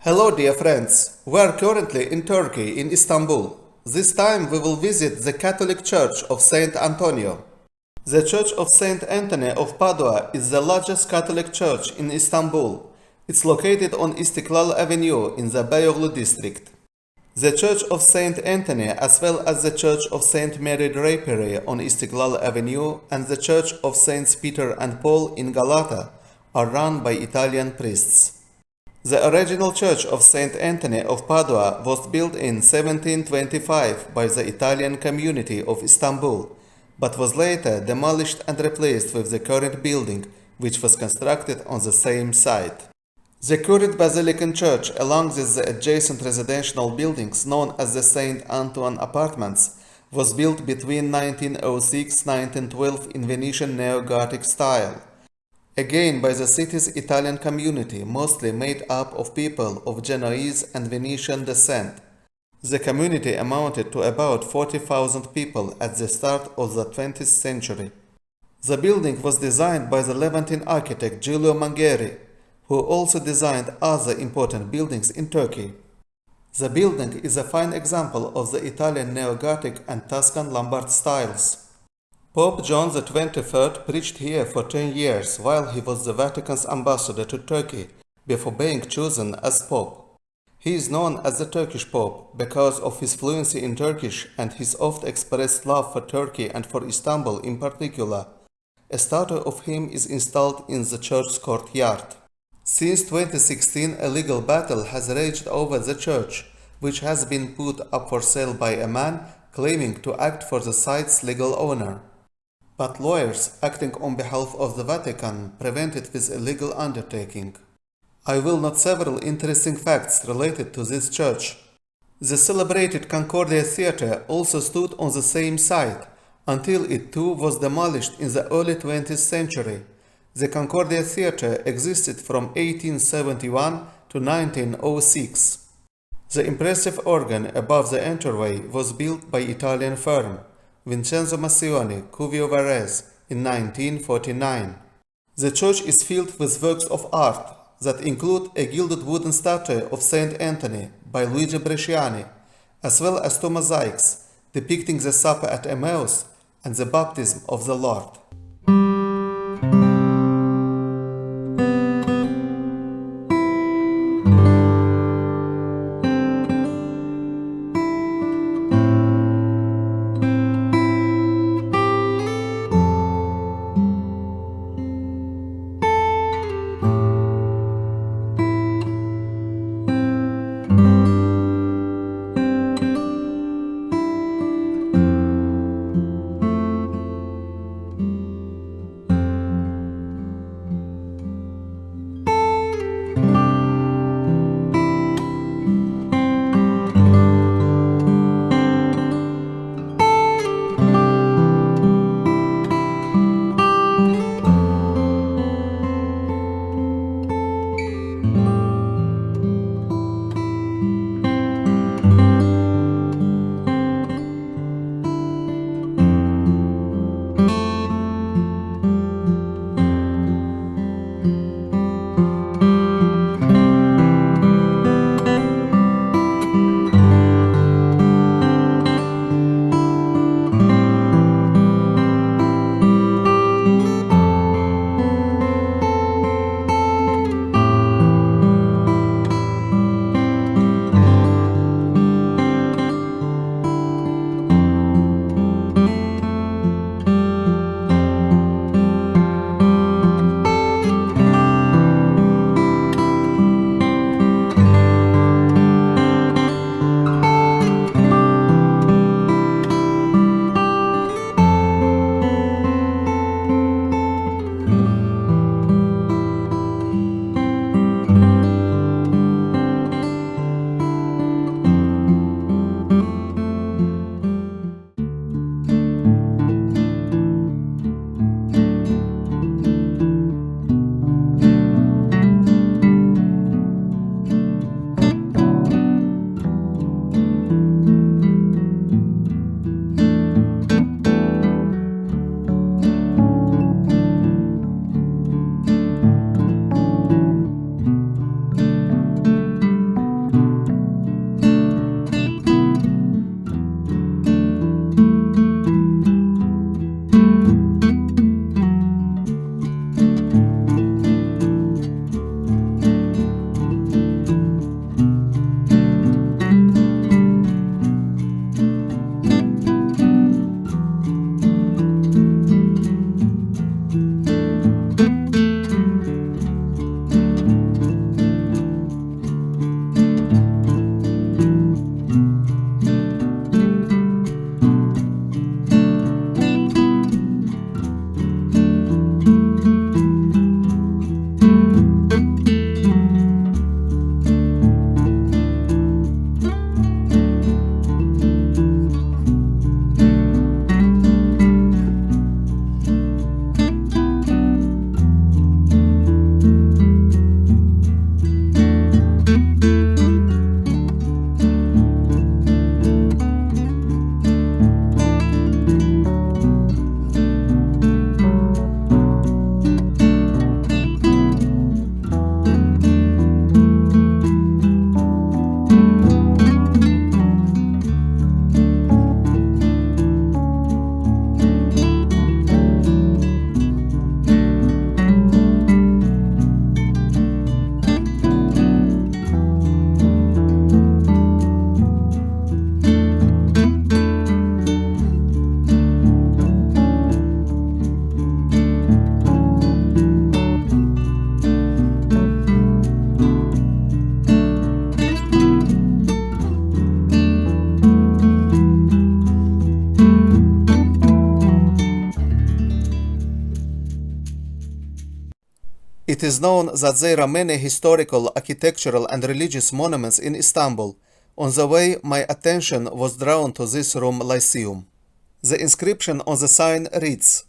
Hello, dear friends. We are currently in Turkey, in Istanbul. This time we will visit the Catholic Church of Saint Antonio. The Church of Saint Anthony of Padua is the largest Catholic church in Istanbul. It's located on İstiklal Avenue in the Beyoğlu district. The Church of Saint Anthony, as well as the Church of Saint Mary Draperi on İstiklal Avenue and the Church of Saints Peter and Paul in Galata, are run by Italian priests. The original Church of Saint Anthony of Padua was built in 1725 by the Italian community of Istanbul, but was later demolished and replaced with the current building, which was constructed on the same site. The current basilican church, along with the adjacent residential buildings known as the Saint Antoine Apartments, was built between 1906-1912 in Venetian Neo-Gothic style, again by the city's Italian community, mostly made up of people of Genoese and Venetian descent. The community amounted to about 40,000 people at the start of the 20th century. The building was designed by the Levantine architect Giulio Mangheri, who also designed other important buildings in Turkey. The building is a fine example of the Italian Neo-Gothic and Tuscan Lombard styles. Pope John XXIII preached here for 10 years while he was the Vatican's ambassador to Turkey before being chosen as Pope. He is known as the Turkish Pope because of his fluency in Turkish and his oft-expressed love for Turkey and for Istanbul in particular. A statue of him is installed in the church's courtyard. Since 2016, a legal battle has raged over the church, which has been put up for sale by a man claiming to act for the site's legal owner. But lawyers acting on behalf of the Vatican prevented this illegal undertaking. I will note several interesting facts related to this church. The celebrated Concordia Theatre also stood on the same site until it too was demolished in the early 20th century. The Concordia Theatre existed from 1871 to 1906. The impressive organ above the entryway was built by Italian firm Vincenzo Massioni, Cuvio Varese, in 1949. The church is filled with works of art that include a gilded wooden statue of Saint Anthony by Luigi Bresciani, as well as two mosaics depicting the Supper at Emmaus and the Baptism of the Lord. is known that there are many historical, architectural and religious monuments in Istanbul. On the way, my attention was drawn to this Room Lyceum. The inscription on the sign reads,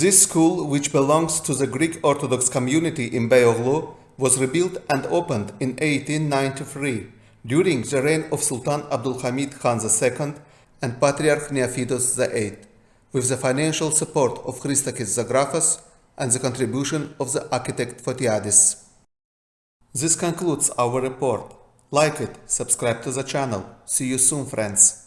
"This school, which belongs to the Greek Orthodox community in Beyoğlu, was rebuilt and opened in 1893 during the reign of Sultan Abdulhamid Khan II and Patriarch Neophytos VIII, with the financial support of Christakis Zagrafos and the contribution of the architect Fotiadis." This concludes our report. Like it, subscribe to the channel. See you soon, friends.